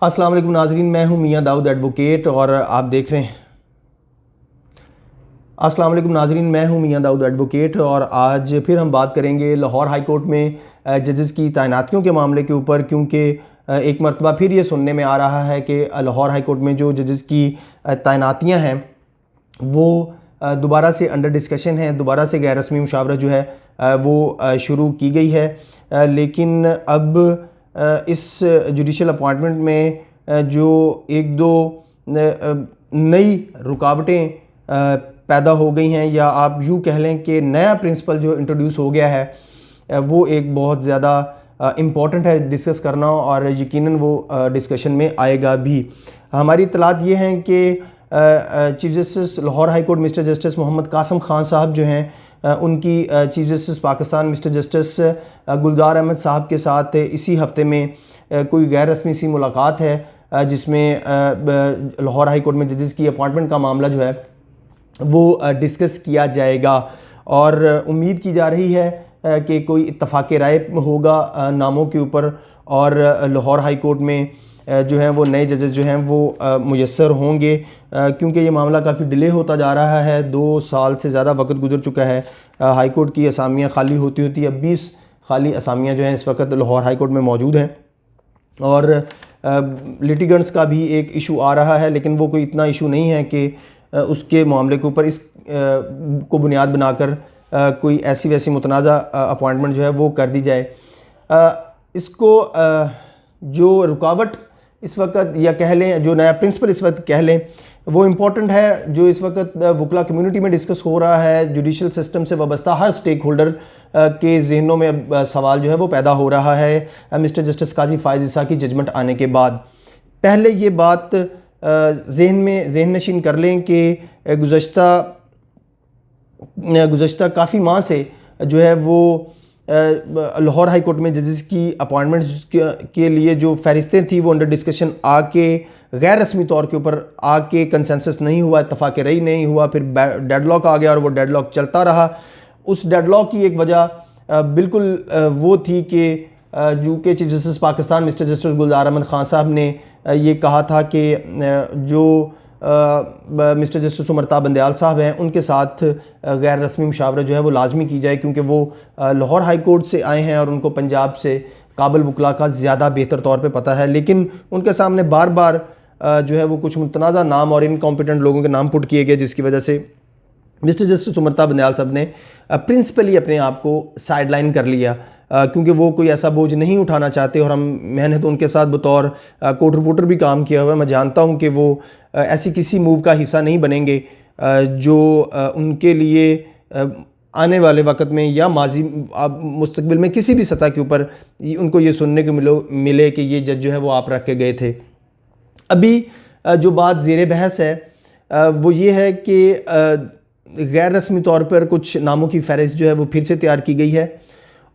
अस्सलाम वालेकुम नाज़रीन, मैं हूं मियां दाऊद एडवोकेट और आप देख रहे हैं अस्सलाम वालेकुम नाज़रीन, मैं हूं मियां दाऊद एडवोकेट और आज फिर हम बात करेंगे लाहौर हाई कोर्ट में जजेस की तैनातियों के मामले के ऊपर, क्योंकि एक मरतबा फिर ये सुनने में आ रहा है कि लाहौर हाई कोर्ट में जो जजेस की तैनातियाँ हैं वो दोबारा से अंडर डिस्कशन है, दोबारा से गैर रस्मी मुशावरत जो है वो शुरू की गई है। लेकिन अब इस जुडिशल अपॉइंटमेंट में जो एक दो नई रुकावटें पैदा हो गई हैं, या आप यूँ कह लें कि नया प्रिंसिपल जो इंट्रोड्यूस हो गया है वो एक बहुत ज़्यादा इम्पॉर्टेंट है डिस्कस करना, और यकीनन वो डिस्कशन में आएगा भी। हमारी इत्तलात ये हैं कि chief justice Lahore high court mister justice Mohammad Qasim Khan Sahab जो हैं उनकी chief justice Pakistan mister justice Gulzar Ahmed Sahab के साथ इसी हफ्ते में कोई गैर रस्मी सी मुलाकात है, जिसमें लाहौर हाई कोर्ट में जजेस की अपॉइंटमेंट का मामला जो है वो डिस्कस किया जाएगा। और उम्मीद की जा रही है कि कोई इत्तफाक़ राय होगा नामों के ऊपर, और लाहौर हाई कोर्ट में जो हैं वो नए जजेस जो हैं वो मुयस्सर होंगे, क्योंकि ये मामला काफ़ी डिले होता जा रहा है। 2 साल से ज़्यादा वक्त गुजर चुका है। हाई कोर्ट की असामियाँ खाली होती होती अब 20 खाली असामियाँ जो हैं इस वक्त लाहौर हाई कोर्ट में मौजूद हैं, और लिटिगेंट्स का भी एक इशू आ रहा है, लेकिन वो कोई इतना इशू नहीं है कि उसके मामले के ऊपर इस को बुनियाद बनाकर कोई ऐसी वैसी मुतनाज़ा अपॉइंटमेंट जो है वो कर दी जाए। इसको जो रुकावट इस वक्त, या कह लें जो नया प्रिंसिपल इस वक्त कह लें, वो इम्पॉर्टेंट है, जो इस वक्त वकला कम्युनिटी में डिस्कस हो रहा है। जुडिशल सिस्टम से वाबस्ता हर स्टेक होल्डर के जहनों में अब सवाल जो है वो पैदा हो रहा है मिस्टर जस्टिस काजी फायज़ ईसा की जजमेंट आने के बाद। पहले ये बात जहन नशीन कर लें कि गुज़श्ता काफ़ी माह से जो है वो लाहौर हाई कोर्ट में जजेस की अपॉइंटमेंट्स के लिए जो फहरिस्तें थी वो अंडर डिस्कशन आके गैर रस्मी तौर के ऊपर आके कंसेंसस नहीं हुआ, इत्तफाक़ राय नहीं हुआ, फिर डेडलॉक आ गया और वो डेडलॉक चलता रहा। उस डेडलॉक की एक वजह बिल्कुल वो थी कि जो कि chief justice Pakistan mister justice Gulzar Ahmed Khan Sahab ने ये कहा था कि जो मिस्टर जस्टिस उमरताब बंदयाल साहब हैं उनके साथ गैर रस्मी मुशावरत जो है वो लाजमी की जाए, क्योंकि वो लाहौर हाई कोर्ट से आए हैं और उनको पंजाब से काबिल वकला का ज़्यादा बेहतर तौर पे पता है। लेकिन उनके सामने बार बार जो है वो कुछ मुतनाज़ा नाम और इनकॉम्पिटेंट लोगों के नाम पुट किए गए, जिसकी वजह से मिस्टर जस्टिस उमरताब बंदयाल साहब ने प्रिंसिपली अपने आप को साइडलाइन कर लिया, क्योंकि वो कोई ऐसा बोझ नहीं उठाना चाहते। और मैंने तो उनके साथ बतौर कोर्ट रिपोर्टर भी काम किया हुआ है। मैं जानता हूँ कि वो ऐसी किसी मूव का हिस्सा नहीं बनेंगे जो उनके लिए आने वाले वक्त में या माजी मुस्तकबिल में किसी भी सतह के ऊपर उनको ये सुनने को मिले कि ये जज जो है वो आप रख के गए थे। अभी जो बात ज़ेर बहस है वो ये है कि गैर रस्मी तौर पर कुछ नामों की फ़हरिस्त जो है वो फिर से तैयार की गई है,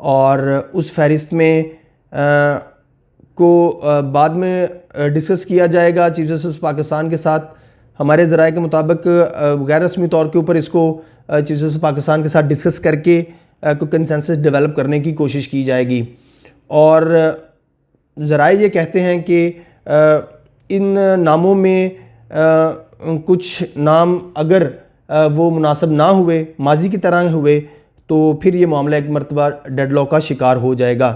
और उस फ़हरिस्त में को बाद में डिस्कस किया जाएगा चीफ जस्टिस पाकिस्तान के साथ। हमारे ज़राए के मुताबिक गैर रस्मी तौर के ऊपर इसको चीफ जस्टिस पाकिस्तान के साथ डिस्कस करके कोई कंसेंसस डेवलप करने की कोशिश की जाएगी। और ज़राए ये कहते हैं कि इन नामों में कुछ नाम अगर वो मुनासिब ना हुए, माजी की तरह हुए, तो फिर ये मामला एक मरतबा डेडलॉक का शिकार हो जाएगा।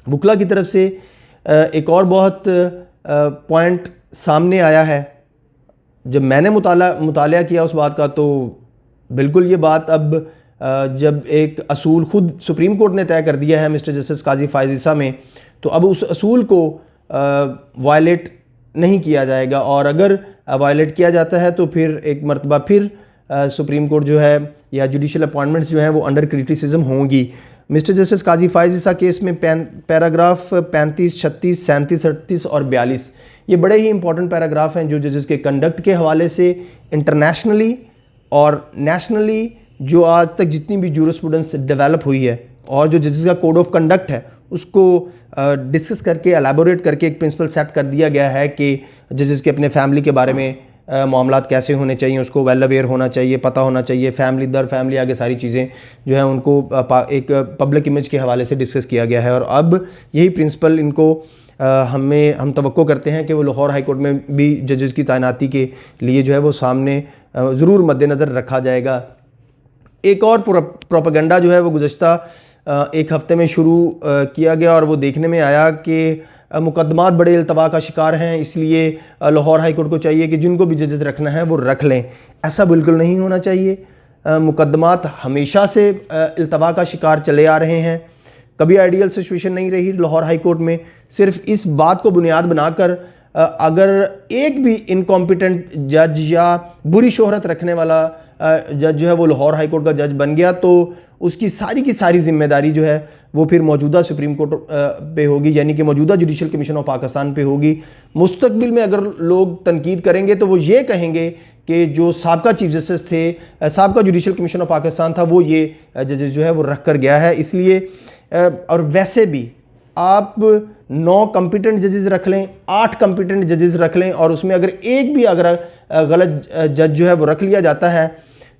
वकला की तरफ से एक और बहुत पॉइंट सामने आया है। जब मैंने मुताला किया उस बात का, तो बिल्कुल ये बात अब जब एक असूल खुद सुप्रीम कोर्ट ने तय कर दिया है मिस्टर जस्टिस काजी फायज़ ईसा में, तो अब उस असूल को वायलेट नहीं किया जाएगा। और अगर वायलेट किया जाता है तो फिर एक मरतबा फिर सुप्रीम कोर्ट जो है या जुडिशल अपॉइंटमेंट्स जो हैं वो अंडर क्रिटिसिज्म होंगी। मिस्टर जस्टिस काजी फायज़ ईसा केस में पैराग्राफ 35, 36, 37, 38 और 42 ये बड़े ही इंपॉर्टेंट पैराग्राफ हैं, जो जजेस के कंडक्ट के हवाले से इंटरनेशनली और नेशनली जो आज तक जितनी भी जूरिस्प्रूडेंस डेवलप हुई है, और जो जजेस का कोड ऑफ कंडक्ट है उसको डिस्कस करके एलैबोरेट करके एक प्रिंसिपल सेट कर दिया गया है कि जजेस के अपने फैमिली के बारे में मामलात कैसे होने चाहिए, उसको वेल अवेयर होना चाहिए, पता होना चाहिए, फैमिली दर फैमिली आगे सारी चीज़ें जो है उनको एक पब्लिक इमेज के हवाले से डिस्कस किया गया है। और अब यही प्रिंसिपल इनको हम तवक्को करते हैं कि वो लाहौर हाई कोर्ट में भी जजेस की तैनाती के लिए जो है वो सामने ज़रूर मद्देनज़र रखा जाएगा। एक और प्रोपेगेंडा जो है वो गुज़श्ता एक हफ़्ते में शुरू किया गया और वो देखने में आया कि मुकदमात बड़े अल्तवा का शिकार हैं, इसलिए लाहौर हाई कोर्ट को चाहिए कि जिनको भी जजेस रखना है वो रख लें। ऐसा बिल्कुल नहीं होना चाहिए। मुकदमात हमेशा से अल्तवा का शिकार चले आ रहे हैं, कभी आइडियल सिचुएशन नहीं रही लाहौर हाई कोर्ट में। सिर्फ इस बात को बुनियाद बनाकर अगर एक भी इनकॉम्पिटेंट जज या बुरी शोहरत रखने वाला जज जो है वो लाहौर हाई कोर्ट का जज बन गया तो उसकी सारी की सारी जिम्मेदारी जो है वो फिर मौजूदा सुप्रीम कोर्ट पे होगी, यानी कि मौजूदा जुडिशल कमीशन ऑफ पाकिस्तान पे होगी। मुस्तकबिल में अगर लोग तनकीद करेंगे तो वो ये कहेंगे कि जो साबका चीफ जस्टिस थे, साबका जुडिशल कमीशन ऑफ पाकिस्तान था, वो ये जजेस जो है वो रख कर गया है। इसलिए और वैसे भी आप 9 कॉम्पिटेंट जजेस रख लें, 8 कॉम्पिटेंट जजेस रख लें और उसमें अगर एक भी अगर गलत जज जो है वो रख लिया जाता है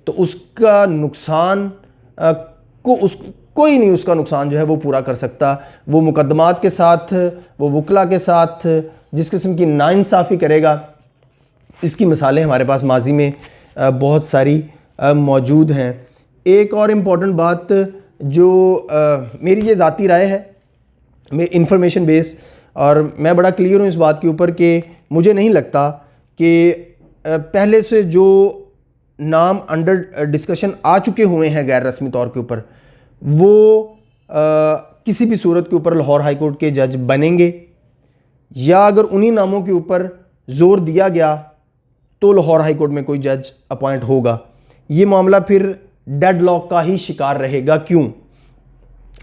तो उसका नुकसान कोई नहीं उसका नुकसान जो है वो पूरा कर सकता। वो मुकदमात के साथ, वो वकला के साथ जिस किस्म की नाइंसाफ़ी करेगा, इसकी मिसालें हमारे पास माजी में बहुत सारी मौजूद हैं। एक और इम्पॉर्टेंट बात जो मेरी ये ज़ाती राय है, मैं इंफॉर्मेशन बेस, और मैं बड़ा क्लियर हूँ इस बात के ऊपर कि मुझे नहीं लगता कि पहले से जो नाम अंडर डिस्कशन आ चुके हुए हैं गैर रस्मी तौर के ऊपर, वो किसी भी सूरत के ऊपर लाहौर हाई कोर्ट के जज बनेंगे, या अगर उन्हीं नामों के ऊपर ज़ोर दिया गया तो लाहौर हाई कोर्ट में कोई जज अपॉइंट होगा। ये मामला फिर डेडलॉक का ही शिकार रहेगा। क्यों?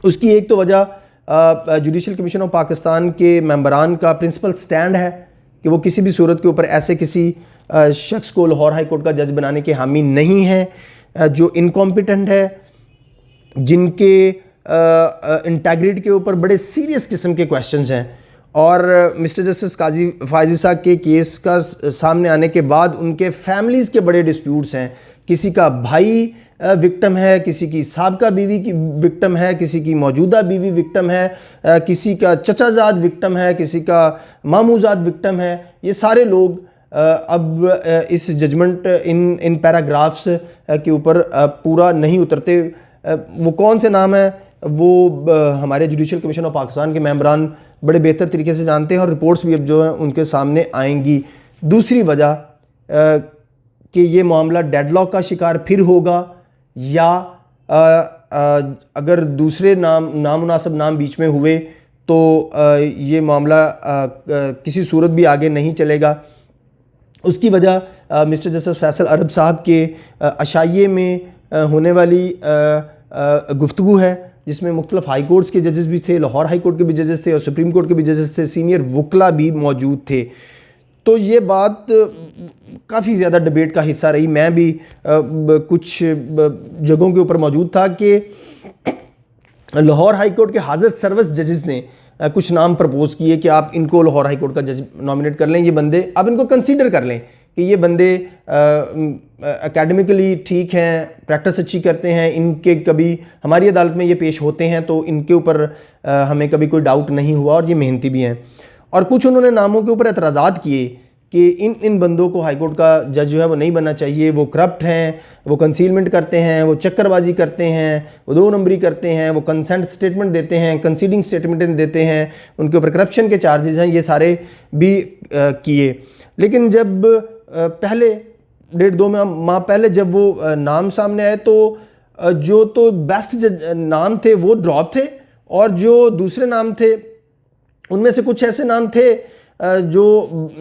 उसकी एक तो वजह जुडिशल कमीशन ऑफ पाकिस्तान के मेंबरान का प्रिंसिपल स्टैंड है कि वो किसी भी सूरत के ऊपर ऐसे किसी शख्स को लाहौर हाई कोर्ट का जज बनाने के हामी नहीं है जो इनकॉम्पिटेंट है, जिनके इंटेग्रिटी के ऊपर बड़े सीरियस किस्म के क्वेश्चंस हैं। और मिस्टर जस्टिस काजी फायजी साहब के केस का सामने आने के बाद उनके फैमिलीज़ के बड़े डिस्प्यूट्स हैं। किसी का भाई विक्टिम है, किसी की साबका बीवी की विक्टिम है, किसी की मौजूदा बीवी विक्टिम है, किसी का चचाजाद विक्टिम है, किसी का मामूजाद विक्टिम है। ये सारे लोग अब इस जजमेंट इन पैराग्राफ्स के ऊपर पूरा नहीं उतरते। वो कौन से नाम है वो हमारे जुडिशल कमीशन ऑफ पाकिस्तान के मेंबरान बड़े बेहतर तरीके से जानते हैं और रिपोर्ट्स भी अब जो हैं उनके सामने आएंगी। दूसरी वजह कि ये मामला डेडलॉक का शिकार फिर होगा, या अगर दूसरे नामुनासिब नाम बीच में हुए तो ये मामला किसी सूरत भी आगे नहीं चलेगा। उसकी वजह मिस्टर जस्टिस फैसल अरब साहब के अशाइये में होने वाली गुफ्तगू है, जिसमें मुख्तलिफ हाई कोर्ट्स के जजेस भी थे, लाहौर हाई कोर्ट के भी जजेस थे और सुप्रीम कोर्ट के भी जजेस थे, सीनियर वकला भी मौजूद थे। तो ये बात काफ़ी ज़्यादा डिबेट का हिस्सा रही। मैं भी कुछ जगहों के ऊपर मौजूद था कि लाहौर हाई कोर्ट के हाजिर सर्विस जजेस ने कुछ नाम प्रपोज किए कि आप इनको लाहौर हाई कोर्ट का जज नॉमिनेट कर लें, ये बंदे आप इनको कंसीडर कर लें कि ये बंदे एकेडमिकली ठीक हैं, प्रैक्टिस अच्छी करते हैं, इनके कभी हमारी अदालत में ये पेश होते हैं तो इनके ऊपर हमें कभी कोई डाउट नहीं हुआ और ये मेहनती भी हैं। और कुछ उन्होंने नामों के ऊपर एतराज़ात किए कि इन बंदों को हाई कोर्ट का जज जो है वो नहीं बनना चाहिए, वो करप्ट हैं, वो कंसीलमेंट करते हैं, वो चक्करबाजी करते हैं, वो 2 नंबरी करते हैं, वो कंसेंट स्टेटमेंट देते हैं, कंसीडिंग स्टेटमेंट देते हैं, उनके ऊपर करप्शन के चार्जेस हैं, ये सारे भी किए। लेकिन जब पहले 1.5-2 माह पहले जब वो नाम सामने आए तो जो तो बेस्ट नाम थे वो ड्रॉप थे, और जो दूसरे नाम थे उनमें से कुछ ऐसे नाम थे जो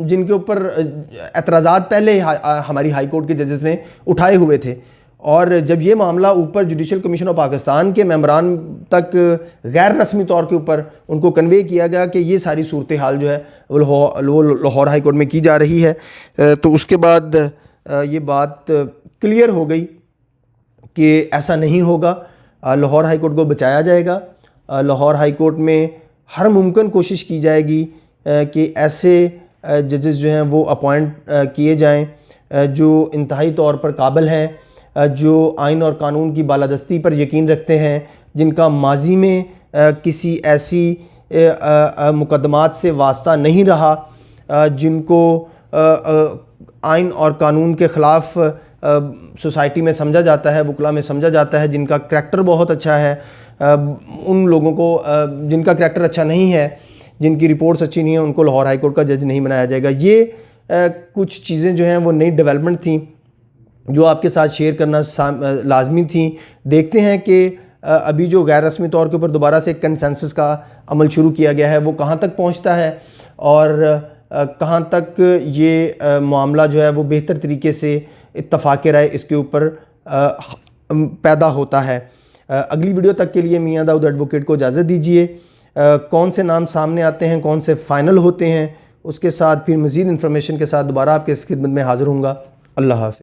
जिनके ऊपर एतराज़ात पहले हमारी हाई कोर्ट के जजेस ने उठाए हुए थे। और जब ये मामला ऊपर जुडिशल कमीशन ऑफ पाकिस्तान के मेंबरान तक गैर रस्मी तौर के ऊपर उनको कन्वे किया गया कि ये सारी सूरत हाल जो है वो लाहौर हाई कोर्ट में की जा रही है, तो उसके बाद ये बात क्लियर हो गई कि ऐसा नहीं होगा। लाहौर हाई कोर्ट को बचाया जाएगा। लाहौर हाई कोर्ट में हर मुमकिन कोशिश की जाएगी कि ऐसे जजेस जो हैं वो अपॉइंट किए जाएं जो इंतहाई तौर पर काबिल हैं, जो आइन और कानून की बालादस्ती पर यकीन रखते हैं, जिनका माजी में किसी ऐसी मुकदमात से वास्ता नहीं रहा, जिनको आइन और कानून के ख़िलाफ़ सोसाइटी में समझा जाता है, वकला में समझा जाता है, जिनका करैक्टर बहुत अच्छा है, उन लोगों को जिनका करैक्टर अच्छा नहीं है, जिनकी रिपोर्ट्स अच्छी नहीं है, उनको लाहौर हाई कोर्ट का जज नहीं बनाया जाएगा। ये कुछ चीज़ें जो हैं वो नई डेवलपमेंट थी जो आपके साथ शेयर करना लाजमी थी। देखते हैं कि अभी जो गैर रस्मी तौर के ऊपर दोबारा से कंसेंसस का अमल शुरू किया गया है वो कहाँ तक पहुँचता है और कहाँ तक ये मामला जो है वो बेहतर तरीके से इत्तफाक़ राय इसके ऊपर पैदा होता है। अगली वीडियो तक के लिए मियां दाऊद एडवोकेट को इजाज़त दीजिए। कौन से नाम सामने आते हैं, कौन से फ़ाइनल होते हैं, उसके साथ फिर मज़ीद इन्फॉर्मेशन के साथ दोबारा आपके खिदमत में हाज़िर होऊंगा। अल्लाह हाफ़िज़।